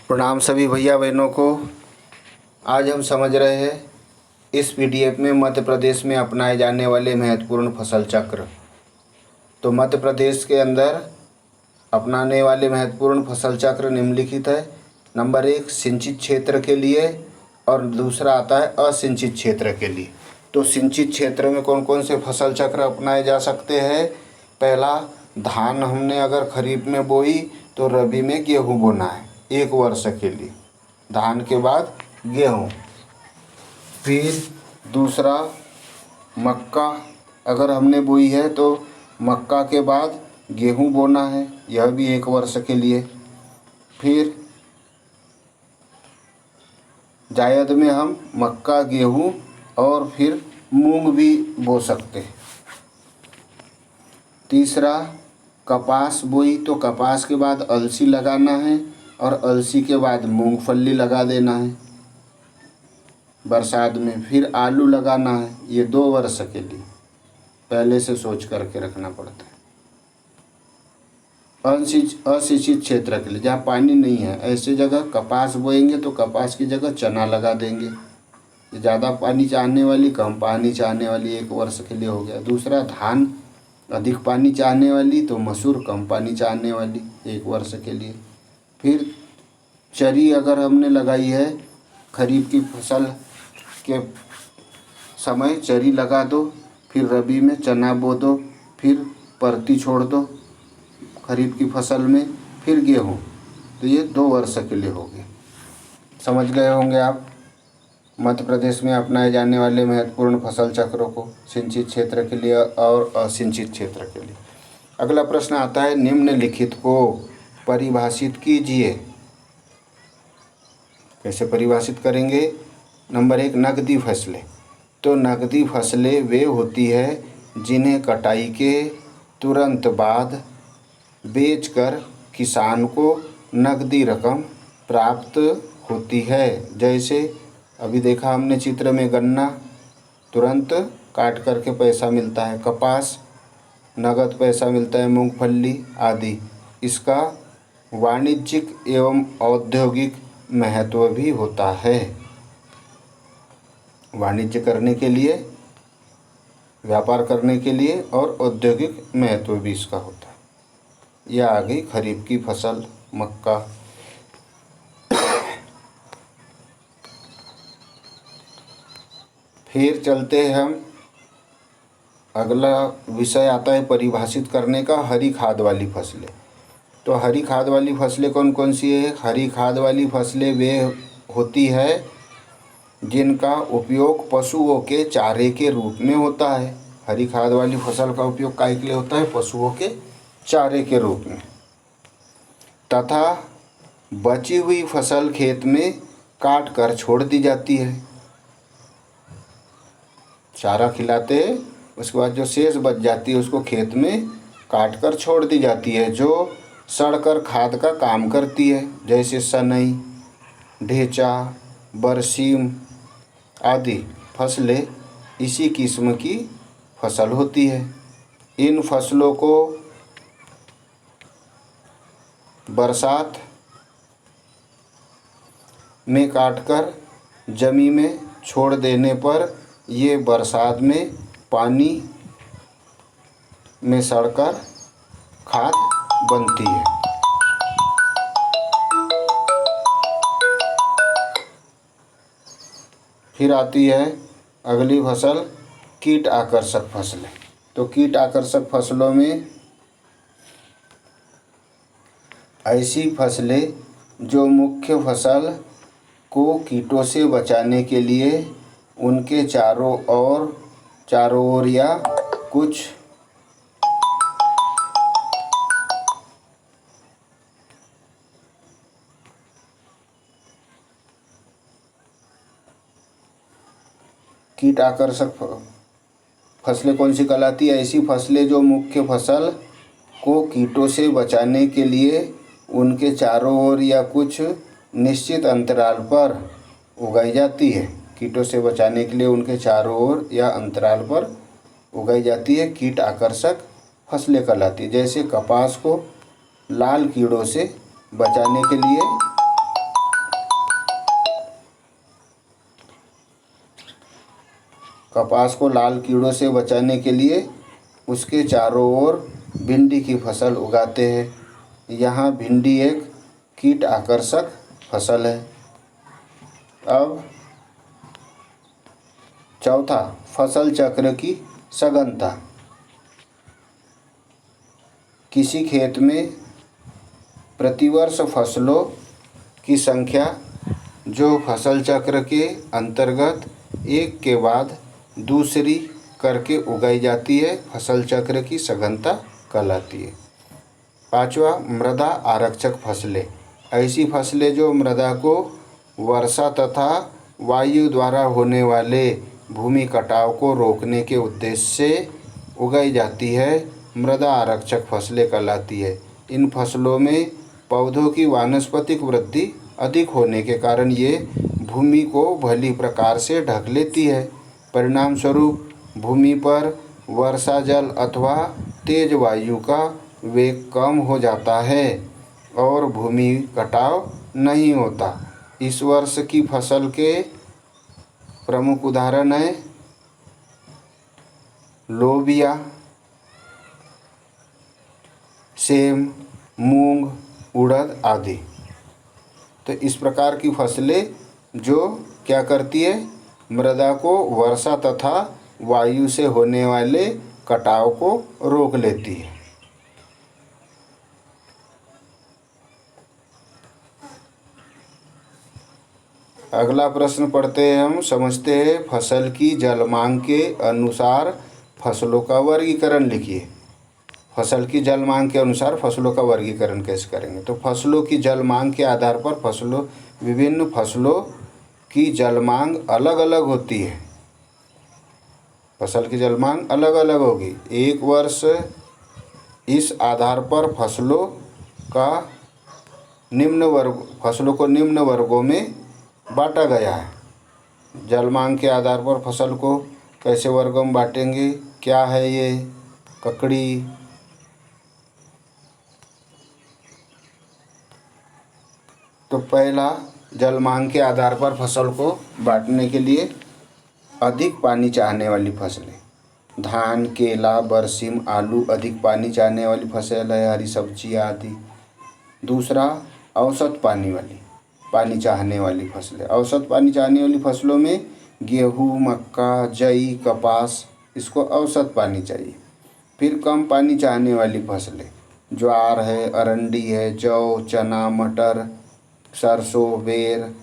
प्रणाम सभी भैया बहनों को। आज हम समझ रहे हैं इस पीडीएफ में मध्य प्रदेश में अपनाए जाने वाले महत्वपूर्ण फसल चक्र। तो मध्य प्रदेश के अंदर अपनाने वाले महत्वपूर्ण फसल चक्र निम्नलिखित है। नंबर 1 सिंचित क्षेत्र के लिए और दूसरा आता है असिंचित क्षेत्र के लिए। तो सिंचित क्षेत्र में कौन कौन से फसल चक्र अपनाए जा सकते हैं। पहला, धान हमने अगर खरीफ में बोई तो रबी में गेहूँ बोना है 1 वर्ष के लिए, धान के बाद गेहूँ। फिर दूसरा, मक्का अगर हमने बोई है तो मक्का के बाद गेहूँ बोना है, यह भी 1 वर्ष के लिए। फिर जायद में हम मक्का, गेहूँ और फिर मूंग भी बो सकते हैं। तीसरा, कपास बोई तो कपास के बाद अलसी लगाना है और अलसी के बाद मूंगफली लगा देना है बरसात में। फिर आलू लगाना है, ये 2 वर्ष के लिए, पहले से सोच करके रखना पड़ता है। असिंचित क्षेत्र के लिए जहाँ पानी नहीं है, ऐसे जगह कपास बोएंगे तो कपास की जगह चना लगा देंगे। ज़्यादा पानी चाहने वाली, कम पानी चाहने वाली 1 वर्ष के लिए हो गया। दूसरा, धान अधिक पानी चाहने वाली तो मसूर कम पानी चाहने वाली 1 वर्ष के लिए। फिर चरी अगर हमने लगाई है, खरीफ की फसल के समय चरी लगा दो, फिर रबी में चना बो दो, फिर परती छोड़ दो खरीफ की फसल में, फिर गेहूँ। तो ये 2 वर्ष के लिए हो गए। समझ गए होंगे आप मध्य प्रदेश में अपनाए जाने वाले महत्वपूर्ण फसल चक्रों को, सिंचित क्षेत्र के लिए और असिंचित क्षेत्र के लिए। अगला प्रश्न आता है, निम्नलिखित को परिभाषित कीजिए। कैसे परिभाषित करेंगे। नंबर 1, नकदी फसलें। तो नकदी फसलें वे होती है जिन्हें कटाई के तुरंत बाद बेचकर किसान को नकदी रकम प्राप्त होती है। जैसे अभी देखा हमने चित्र में, गन्ना तुरंत काट करके पैसा मिलता है, कपास नगद पैसा मिलता है, मूंगफली आदि। इसका वाणिज्यिक एवं औद्योगिक महत्व भी होता है। वाणिज्य करने के लिए, व्यापार करने के लिए और औद्योगिक महत्व भी इसका होता है। यह आ गई खरीफ की फसल, मक्का। फिर चलते हैं हम, अगला विषय आता है परिभाषित करने का, हरी खाद वाली फसलें। तो हरी खाद वाली फसलें कौन कौन सी है। हरी खाद वाली फसलें वे होती है जिनका उपयोग पशुओं के चारे के रूप में होता है। हरी खाद वाली फसल का उपयोग काहे के लिए होता है, पशुओं के चारे के रूप में। तथा बची हुई फसल खेत में काट कर छोड़ दी जाती है। चारा खिलाते हैं, उसके बाद जो शेष बच जाती है उसको खेत में काट कर छोड़ दी जाती है, जो सड़कर खाद का काम करती है। जैसे सनई, ढेंचा, बरसीम आदि फसलें इसी किस्म की फसल होती है। इन फसलों को बरसात में काटकर जमी में छोड़ देने पर ये बरसात में पानी में सड़कर खाद बनती है। फिर आती है अगली फसल, कीट आकर्षक फसलें। तो कीट आकर्षक फसलों में ऐसी फसलें जो मुख्य फसल को कीटों से बचाने के लिए उनके चारों ओर या कुछ कीट आकर्षक फसलें कौन सी कहलाती है। ऐसी फसलें जो मुख्य फसल को कीटों से बचाने के लिए उनके चारों ओर या कुछ निश्चित अंतराल पर उगाई जाती है। कीटों से बचाने के लिए उनके चारों ओर या अंतराल पर उगाई जाती है, कीट आकर्षक फसलें कहलाती है। जैसे कपास को लाल कीड़ों से बचाने के लिए कपास को लाल कीड़ों से बचाने के लिए उसके चारों ओर भिंडी की फसल उगाते हैं। यहाँ भिंडी एक कीट आकर्षक फसल है। अब चौथा, फसल चक्र की सघनता। किसी खेत में प्रतिवर्ष फसलों की संख्या जो फसल चक्र के अंतर्गत एक के बाद दूसरी करके उगाई जाती है, फसल चक्र की सघनता कहलाती है। पांचवा, मृदा आरक्षक फसलें। ऐसी फसलें जो मृदा को वर्षा तथा वायु द्वारा होने वाले भूमि कटाव को रोकने के उद्देश्य से उगाई जाती है, मृदा आरक्षक फसलें कहलाती है। इन फसलों में पौधों की वानस्पतिक वृद्धि अधिक होने के कारण ये भूमि को भली प्रकार से ढक लेती है। परिणाम स्वरूप भूमि पर वर्षा जल अथवा तेज वायु का वेग कम हो जाता है और भूमि कटाव नहीं होता। इस वर्ष की फसल के प्रमुख उदाहरण हैं लोबिया, सेम, मूंग, उड़द आदि। तो इस प्रकार की फसलें जो क्या करती है, मृदा को वर्षा तथा वायु से होने वाले कटाव को रोक लेती है। अगला प्रश्न पढ़ते हैं, हम समझते हैं फसल की जलमांग के अनुसार फसलों का वर्गीकरण लिखिए। फसल की जल मांग के अनुसार फसलों का वर्गीकरण कैसे करेंगे। तो फसलों की जल मांग के आधार पर विभिन्न फसलों की जल मांग अलग अलग होती है। फसल की जल मांग अलग अलग होगी। एक वर्ष इस आधार पर फसलों को निम्न वर्गों में बांटा गया है। जल मांग के आधार पर फसल को कैसे वर्गों में बांटेंगे, क्या है ये, ककड़ी, तो पहला, जल मांग के आधार पर फसल को बांटने के लिए अधिक पानी चाहने वाली फसलें, धान, केला, बरसीम, आलू अधिक पानी चाहने वाली फसल है, हरी सब्जियाँ आदि। दूसरा, औसत पानी चाहने वाली फसलें। औसत पानी चाहने वाली फसलों में गेहूँ, मक्का, जई, कपास, इसको औसत पानी चाहिए। फिर कम पानी चाहने वाली फसलें, ज्वार है, अरंडी है, जौ, चना, मटर, सरसों, बेर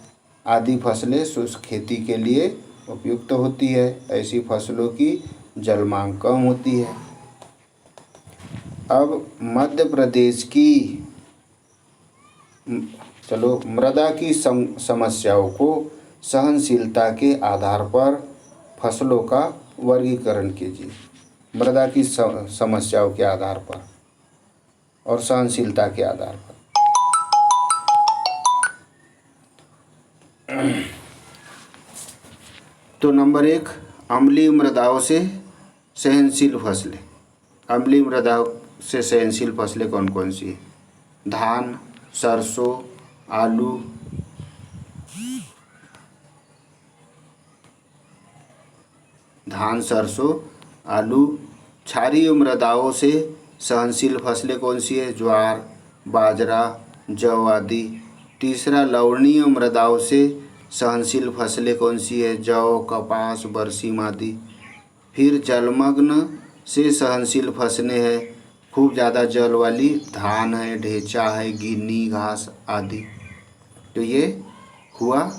आदि फसलें शुष्क खेती के लिए उपयुक्त होती है। ऐसी फसलों की जल मांग कम होती है। अब मध्य प्रदेश की मृदा की समस्याओं को सहनशीलता के आधार पर फसलों का वर्गीकरण कीजिए। मृदा की समस्याओं के आधार पर और सहनशीलता के आधार पर। तो नंबर 1, अम्लीय मृदाओं से सहनशील फसलें। अम्लीय मृदाओं से सहनशील फसलें कौन कौन सी है? धान, सरसों, आलू, क्षारीय मृदाओं से सहनशील फसलें कौन सी है? ज्वार, बाजरा, जौ आदि। तीसरा, लवणीय मृदाओं से सहनशील फसलें कौन सी है? जौ, कपास, बरसीम आदि। फिर जलमग्न से सहनशील फसलें हैं, खूब ज़्यादा जल वाली, धान है, ढेंचा है, गिन्नी घास आदि। तो ये हुआ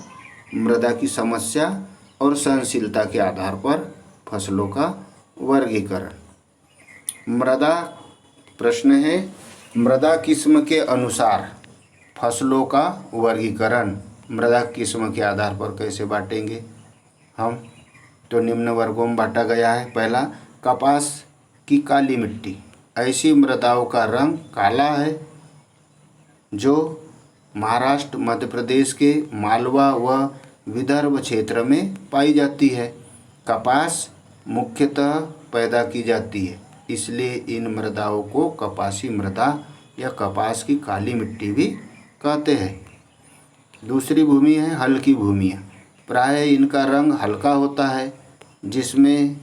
मृदा की समस्या और सहनशीलता के आधार पर फसलों का वर्गीकरण। प्रश्न है, मृदा किस्म के अनुसार फसलों का वर्गीकरण मृदा किस्म के आधार पर कैसे बांटेंगे हम? तो निम्न वर्गों में बांटा गया है। पहला, कपास की काली मिट्टी। ऐसी मृदाओं का रंग काला है जो महाराष्ट्र, मध्य प्रदेश के मालवा व विदर्भ क्षेत्र में पाई जाती है। कपास मुख्यतः पैदा की जाती है, इसलिए इन मृदाओं को कपासी मृदा या कपास की काली मिट्टी भी कहते हैं। दूसरी भूमि है हल्की भूमियाँ। प्रायः इनका रंग हल्का होता है, जिसमें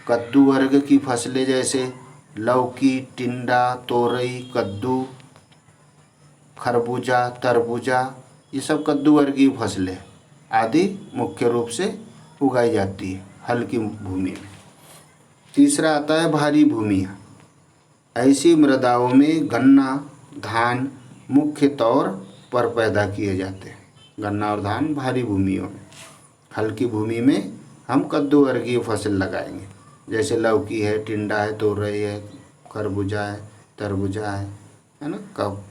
कद्दू वर्ग की फसलें जैसे लौकी, टिंडा, तोरई, कद्दू, खरबूजा, तरबूजा, ये सब कद्दू वर्गीय फसलें आदि मुख्य रूप से उगाई जाती है हल्की भूमि में। तीसरा आता है भारी भूमियाँ। ऐसी मृदाओं में गन्ना, धान मुख्य तौर पर पैदा किए जाते हैं। गन्ना और धान भारी भूमियों में। हल्की भूमि में हम कद्दू वर्गीय फसल लगाएंगे, जैसे लौकी है, टिंडा है, तोरई है, खरबूजा है, तरबूजा है ना।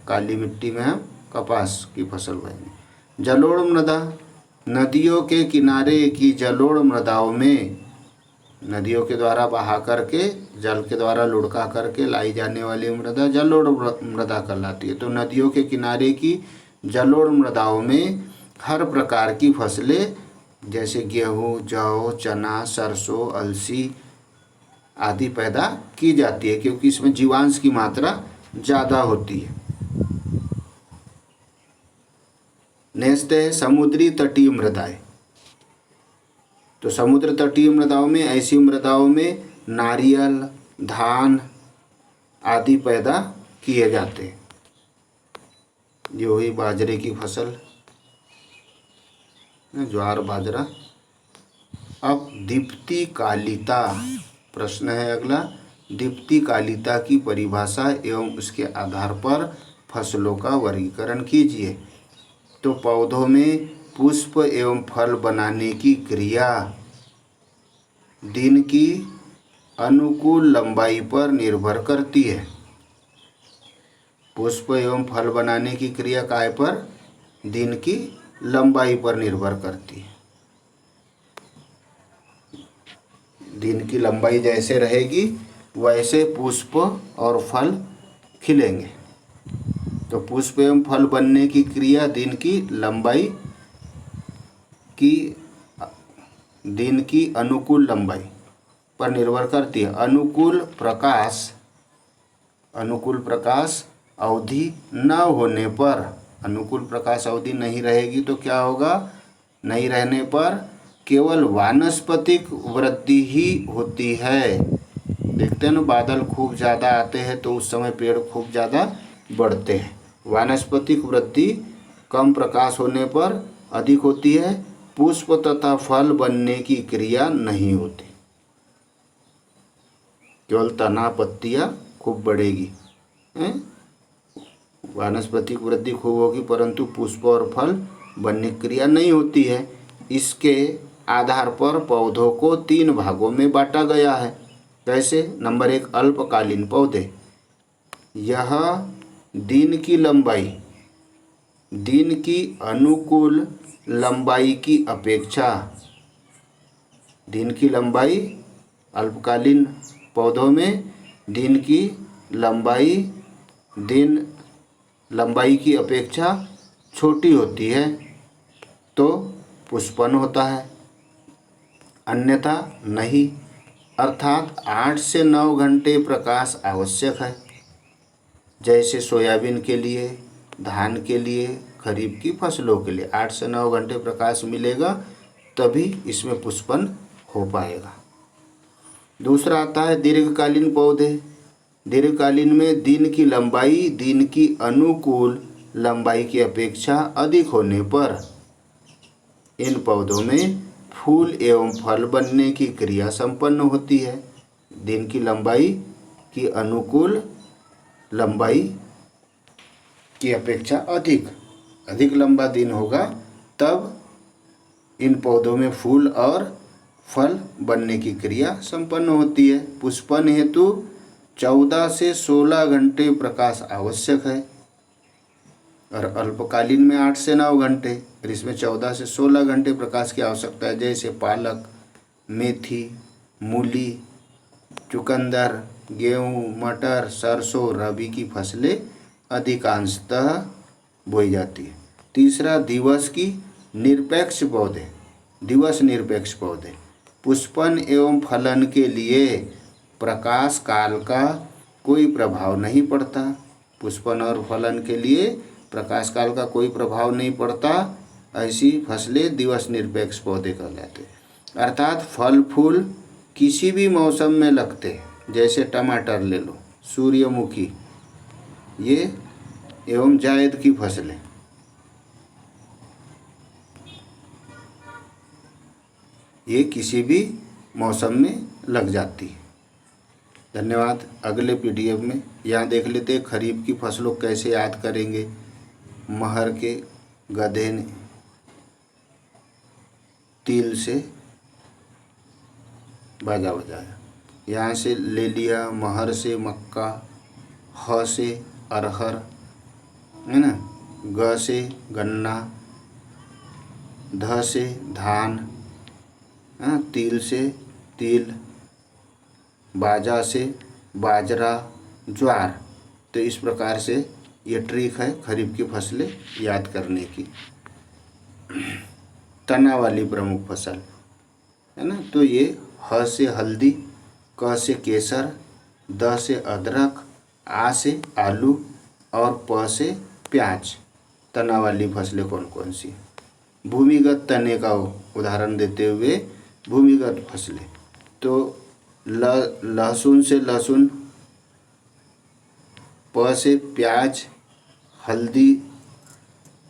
काली मिट्टी में हम कपास की फसल बोएंगे। जलोढ़ मृदा, नदियों के किनारे की जलोढ़ मृदाओं में, नदियों के द्वारा बहा करके, जल के द्वारा लुढ़का करके लाई जाने वाली मृदा जलोढ़ मृदा कहलाती है। तो नदियों के किनारे की जलोढ़ मृदाओं में हर प्रकार की फसलें जैसे गेहूँ, जौ, चना, सरसों, अलसी आदि पैदा की जाती है, क्योंकि इसमें जीवांश की मात्रा ज़्यादा होती है। नेक्स्ट है समुद्री तटीय मृदाएं। तो समुद्र तटीय मृदाओं में, ऐसी मृदाओं में नारियल, धान आदि पैदा किए जाते हैं। ये हुई बाजरे की फसल, ज्वार बाजरा। अब दीप्तिकालिता प्रश्न है अगला। दीप्तिकालिता की परिभाषा एवं उसके आधार पर फसलों का वर्गीकरण कीजिए। तो पौधों में पुष्प एवं फल बनाने की क्रिया दिन की अनुकूल लंबाई पर निर्भर करती है। पुष्प एवं फल बनाने की क्रिया काय पर? दिन की लंबाई पर निर्भर करती है। दिन की लंबाई जैसे रहेगी वैसे पुष्प और फल खिलेंगे। तो पुष्प एवं फल बनने की क्रिया दिन की लंबाई की, दिन की अनुकूल लंबाई पर निर्भर करती है। अनुकूल प्रकाश अवधि न होने पर, अनुकूल प्रकाश अवधि नहीं रहेगी तो क्या होगा? नहीं रहने पर केवल वानस्पतिक वृद्धि ही होती है। देखते हैं ना, बादल खूब ज़्यादा आते हैं तो उस समय पेड़ खूब ज़्यादा बढ़ते हैं। वानस्पतिक वृद्धि कम प्रकाश होने पर अधिक होती है। पुष्प तथा फल बनने की क्रिया नहीं होती, केवल तना पत्तियां खूब बढ़ेगी। वानस्पतिक वृद्धि खूब होगी परंतु पुष्प और फल बनने की क्रिया नहीं होती है। इसके आधार पर पौधों को 3 भागों में बांटा गया है। कैसे? नंबर 1 अल्पकालीन पौधे। यह दिन की लंबाई, दिन की अनुकूल लंबाई की अपेक्षा, दिन की लंबाई अल्पकालीन पौधों में दिन की लंबाई की अपेक्षा छोटी होती है तो पुष्पन होता है, अन्यथा नहीं। अर्थात 8 से 9 घंटे प्रकाश आवश्यक है। जैसे सोयाबीन के लिए, धान के लिए, खरीफ की फसलों के लिए 8 से 9 घंटे प्रकाश मिलेगा तभी इसमें पुष्पन हो पाएगा। दूसरा आता है दीर्घकालीन पौधे। दीर्घकालीन में दिन की लंबाई दिन की अनुकूल लंबाई की अपेक्षा अधिक होने पर इन पौधों में फूल एवं फल बनने की क्रिया संपन्न होती है। दिन की लंबाई की अनुकूल लंबाई की अपेक्षा अधिक लंबा दिन होगा तब इन पौधों में फूल और फल बनने की क्रिया संपन्न होती है। पुष्पन हेतु 14 से 16 घंटे प्रकाश आवश्यक है और अल्पकालीन में 8 से 9 घंटे, और इसमें 14 से 16 घंटे प्रकाश की आवश्यकता है। जैसे पालक, मेथी, मूली, चुकंदर, गेहूँ, मटर, सरसों, रबी की फसलें अधिकांशतः बोई जाती है। तीसरा दिवस निरपेक्ष पौधे। पुष्पन एवं फलन के लिए प्रकाश काल का कोई प्रभाव नहीं पड़ता। पुष्पन और फलन के लिए प्रकाश काल का कोई प्रभाव नहीं पड़ता। ऐसी फसलें दिवस निरपेक्ष पौधे कहलाते हैं। अर्थात फल फूल किसी भी मौसम में लगते हैं। जैसे टमाटर ले लो, सूर्यमुखी, ये एवं जायद की फसलें, ये किसी भी मौसम में लग जाती है। धन्यवाद। अगले पीडीएफ में यहाँ देख लेते हैं खरीफ की फसलों कैसे याद करेंगे। महर के गधे ने तिल से बाजा बजाया, यहाँ से ले लिया महर से मक्का, ह से अरहर, है ना, ग से गन्ना, ध से धान, तिल से तिल, बाजा से बाजरा, ज्वार। तो इस प्रकार से ये ट्रिक है खरीफ की फसलें याद करने की। तना वाली प्रमुख फसल है ना, तो ये ह से हल्दी, क से केसर, द से अदरक, आ से आलू और प से प्याज। तना वाली फसलें कौन कौन सी? भूमिगत तने का उदाहरण देते हुए भूमिगत फसलें तो लहसुन से लहसुन, प से प्याज, हल्दी,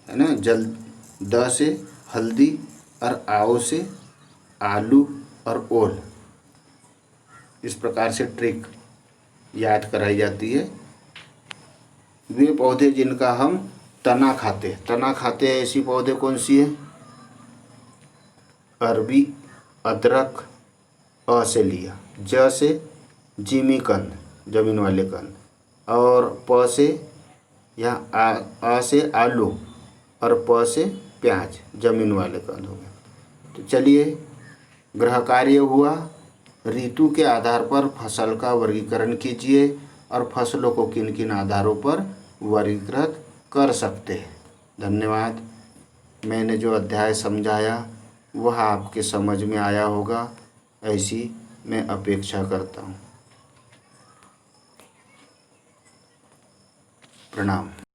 है ना, द से हल्दी और आओ से आलू और ओल। इस प्रकार से ट्रिक याद कराई जाती है। वे पौधे जिनका हम तना खाते हैं, ऐसी पौधे कौन सी है? अरबी, अदरक, अ से लिया, ज से जिमीकंद, जमीन वाले कंद, और प से या आ से आलू और प से प्याज, जमीन वाले कंद हो गए। तो चलिए, गृह कार्य हुआ, ऋतु के आधार पर फसल का वर्गीकरण कीजिए और फसलों को किन किन आधारों पर वर्गीकृत कर सकते हैं। धन्यवाद। मैंने जो अध्याय समझाया वह आपके समझ में आया होगा, ऐसी मैं अपेक्षा करता हूँ। प्रणाम।